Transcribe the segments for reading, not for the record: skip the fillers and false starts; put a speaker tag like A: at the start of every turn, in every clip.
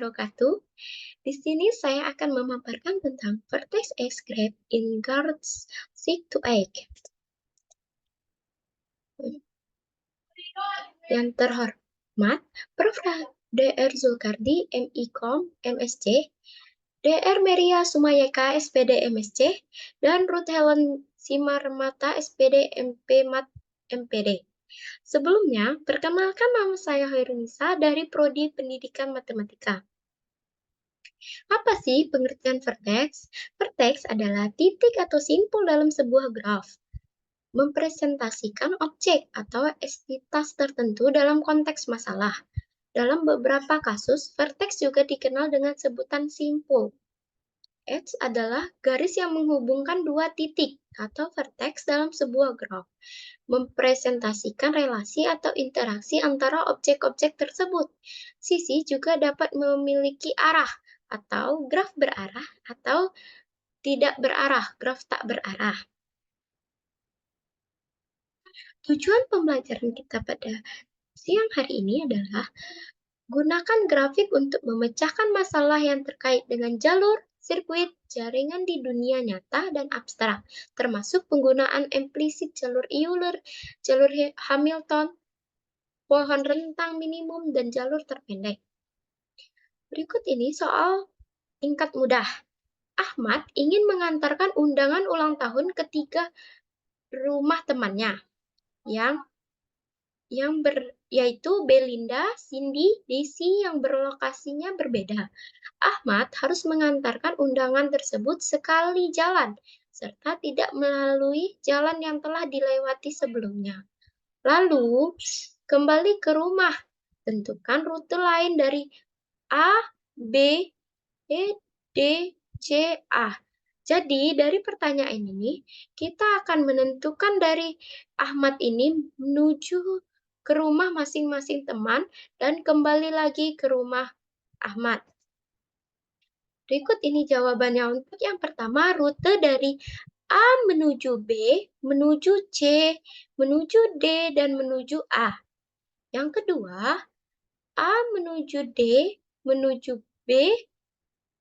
A: wabarakatuh. Di sini saya akan memaparkan tentang vertex X-graph in Guards 6 to 8. Yang terhormat, Prof. Dr. Zulkardi, MIKOM, MSc, Dr. Meria Sumayeka, SPD, MSc, dan Ruth Helen Simarmata, SPD, MP, Mat, MPD. Sebelumnya, perkenalkan nama saya Hoirunisa dari Prodi Pendidikan Matematika. Apa sih pengertian vertex? Vertex adalah titik atau simpul dalam sebuah graf. Mempresentasikan objek atau entitas tertentu dalam konteks masalah. Dalam beberapa kasus, vertex juga dikenal dengan sebutan simpul. Edge adalah garis yang menghubungkan dua titik atau vertex dalam sebuah graf. Mempresentasikan relasi atau interaksi antara objek-objek tersebut. Sisi juga dapat memiliki arah atau graf berarah atau tidak berarah, graf tak berarah. Tujuan pembelajaran kita pada siang hari ini adalah gunakan grafik untuk memecahkan masalah yang terkait dengan jalur, sirkuit, jaringan di dunia nyata dan abstrak, termasuk penggunaan implisit jalur Euler, jalur Hamilton, pohon rentang minimum, dan jalur terpendek. Berikut ini soal tingkat mudah. Ahmad ingin mengantarkan undangan ulang tahun ke 3 rumah temannya, yaitu Belinda, Cindy, Daisy yang berlokasinya berbeda. Ahmad harus mengantarkan undangan tersebut sekali jalan, serta tidak melalui jalan yang telah dilewati sebelumnya. Lalu, kembali ke rumah. Tentukan rute lain dari A, B, E, D, C, A. Jadi, dari pertanyaan ini, kita akan menentukan dari Ahmad ini menuju ke rumah masing-masing teman dan kembali lagi ke rumah Ahmad. Berikut ini jawabannya untuk yang pertama, rute dari A menuju B, menuju C, menuju D, dan menuju A. Yang kedua, A menuju D, menuju B,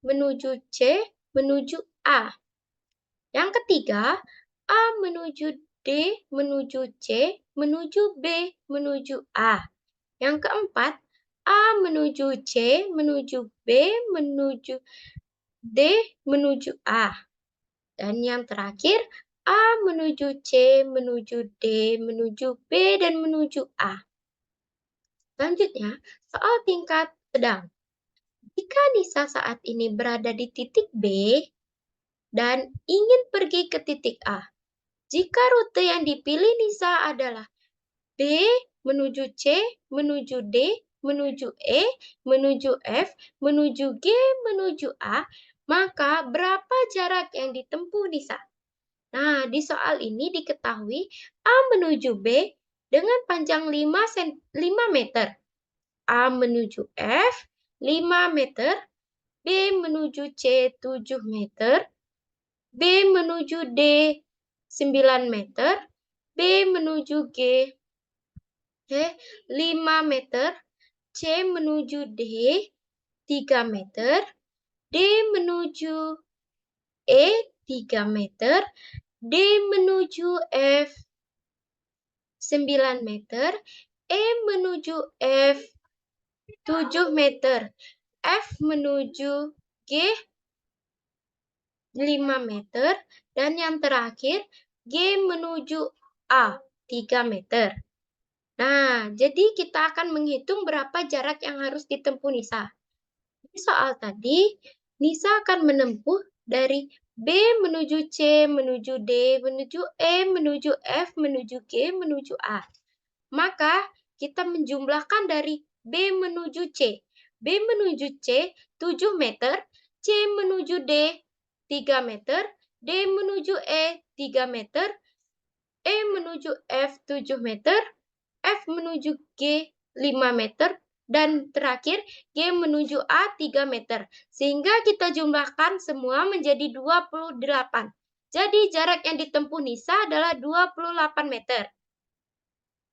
A: menuju C, menuju A. Yang ketiga, A menuju D, menuju C, menuju B, menuju A. Yang keempat, A menuju C, menuju B, menuju D, menuju A. Dan yang terakhir, A menuju C, menuju D, menuju B, dan menuju A. Selanjutnya, soal tingkat sedang. Jika Nisa saat ini berada di titik B dan ingin pergi ke titik A, jika rute yang dipilih Nisa adalah B menuju C, menuju D, menuju E, menuju F, menuju G, menuju A, maka berapa jarak yang ditempuh Nisa? Nah, di soal ini diketahui A menuju B dengan panjang 5 meter. A menuju F 5 meter, B menuju C 7 meter, B menuju D 9 meter, B menuju G 5 meter, C menuju D 3 meter, D menuju E 3 meter, D menuju F 9 meter, E menuju F 7 meter, F menuju G 5 meter, dan yang terakhir G menuju A 3 meter. Nah, jadi kita akan menghitung berapa jarak yang harus ditempuh Nisa. Di soal tadi, Nisa akan menempuh dari B menuju C, menuju D, menuju E, menuju F, menuju G, menuju A. Maka kita menjumlahkan dari B menuju C. B menuju C 7 meter, C menuju D 3 meter, D menuju E 3 meter, E menuju F 7 meter, F menuju G 5 meter, dan terakhir G menuju A 3 meter. Sehingga kita jumlahkan semua menjadi 28. Jadi jarak yang ditempuh Nisa adalah 28 meter.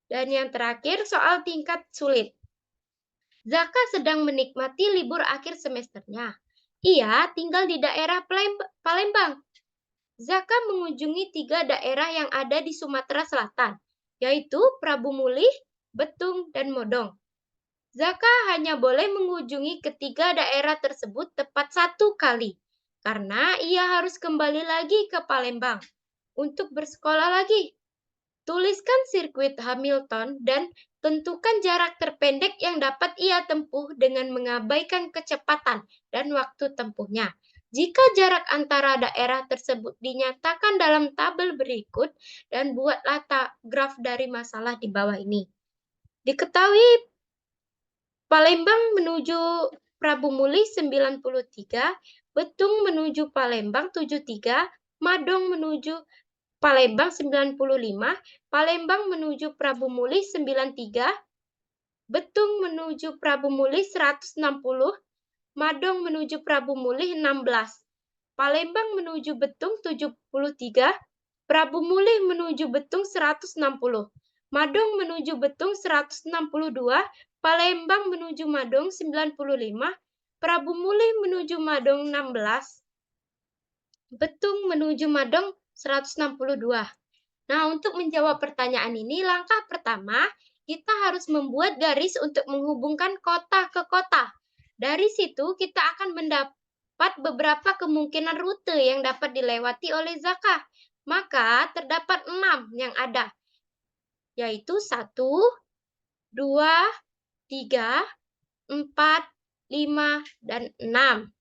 A: Dan yang terakhir soal tingkat sulit. Zaka sedang menikmati libur akhir semesternya. Ia tinggal di daerah Palembang. Zaka mengunjungi 3 daerah yang ada di Sumatera Selatan, yaitu Prabu Mulih, Betung, dan Modong. Zaka hanya boleh mengunjungi ketiga daerah tersebut tepat 1 kali, karena ia harus kembali lagi ke Palembang untuk bersekolah lagi. Tuliskan sirkuit Hamilton dan tentukan jarak terpendek yang dapat ia tempuh dengan mengabaikan kecepatan dan waktu tempuhnya. Jika jarak antara daerah tersebut dinyatakan dalam tabel berikut dan buatlah graf dari masalah di bawah ini. Diketahui Palembang menuju Prabu Muli 93, Betung menuju Palembang 73, Madong menuju Palembang 95, Palembang menuju Prabu Muli 93, Betung menuju Prabu Muli 160, Madong menuju Prabu Muli 16, Palembang menuju Betung 73, Prabu Muli menuju Betung 160, Madong menuju Betung 162, Palembang menuju Madong 95, Prabu Muli menuju Madong 16, Betung menuju Madong 162. Nah, untuk menjawab pertanyaan ini, langkah pertama, kita harus membuat garis untuk menghubungkan kota ke kota. Dari situ, kita akan mendapat beberapa kemungkinan rute yang dapat dilewati oleh Zaka. Maka, terdapat 6 yang ada, yaitu 1, 2, 3, 4, 5, dan 6.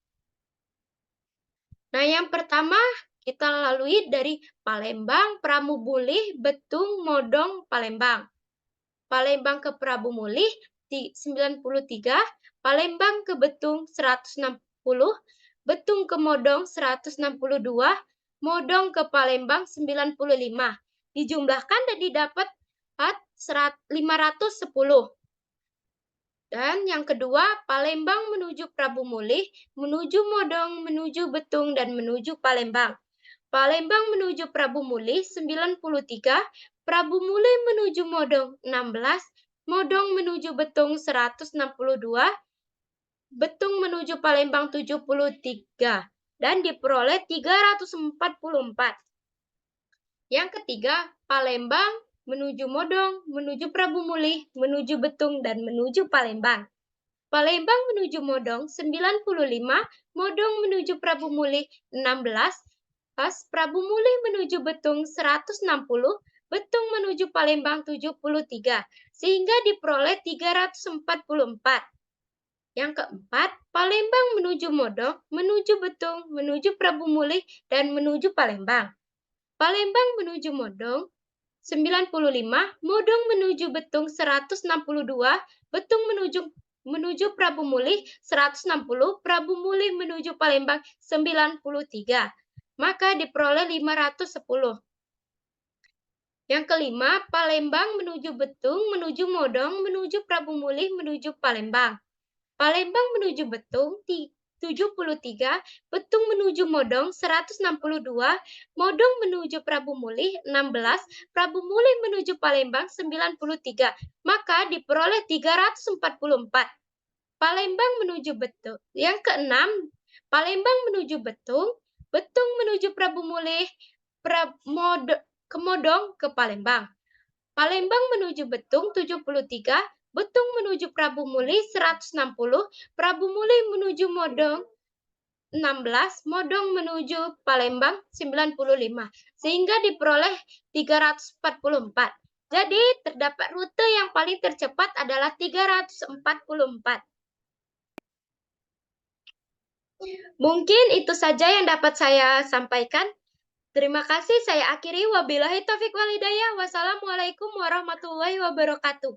A: Nah, yang pertama kita lalui dari Palembang, Prabu Mulih, Betung, Modong, Palembang. Palembang ke Prabu Mulih 93, Palembang ke Betung 160, Betung ke Modong 162, Modong ke Palembang 95. Dijumlahkan dan didapat 510. Dan yang kedua, Palembang menuju Prabu Mulih, menuju Modong, menuju Betung, dan menuju Palembang. Palembang menuju Prabu Mulih 93, Prabu Mulih menuju Modong 16, Modong menuju Betung 162, Betung menuju Palembang 73, dan diperoleh 344. Yang ketiga, Palembang menuju Modong, menuju Prabu Mulih, menuju Betung, dan menuju Palembang. Palembang menuju Modong 95, Modong menuju Prabu Mulih 16, Prabu Mulih menuju Betung 160, Betung menuju Palembang 73, sehingga diperoleh 344. Yang keempat, Palembang menuju Modong, menuju Betung, menuju Prabu Mulih, dan menuju Palembang. Palembang menuju Modong 95, Modong menuju Betung 162, Betung menuju Prabu Mulih 160, Prabu Mulih menuju Palembang 93. Maka diperoleh 510. Yang kelima, Palembang menuju Betung, menuju Modong, menuju Prabu Mulih, menuju Palembang. Palembang menuju Betung 73, Betung menuju Modong 162, Modong menuju Prabu Mulih 16, Prabu Mulih menuju Palembang 93. Maka diperoleh 344. Palembang menuju Betung. Yang keenam, Palembang menuju Betung, Betung menuju Prabu Mulih, ke Modong ke Palembang. Palembang menuju Betung 73, Betung menuju Prabu Mulih 160, Prabu Mulih menuju Modong 16, Modong menuju Palembang 95, sehingga diperoleh 344. Jadi, terdapat rute yang paling tercepat adalah 344. Mungkin itu saja yang dapat saya sampaikan. Terima kasih, saya akhiri. Wabillahi taufiq walhidayah. Wassalamualaikum warahmatullahi wabarakatuh.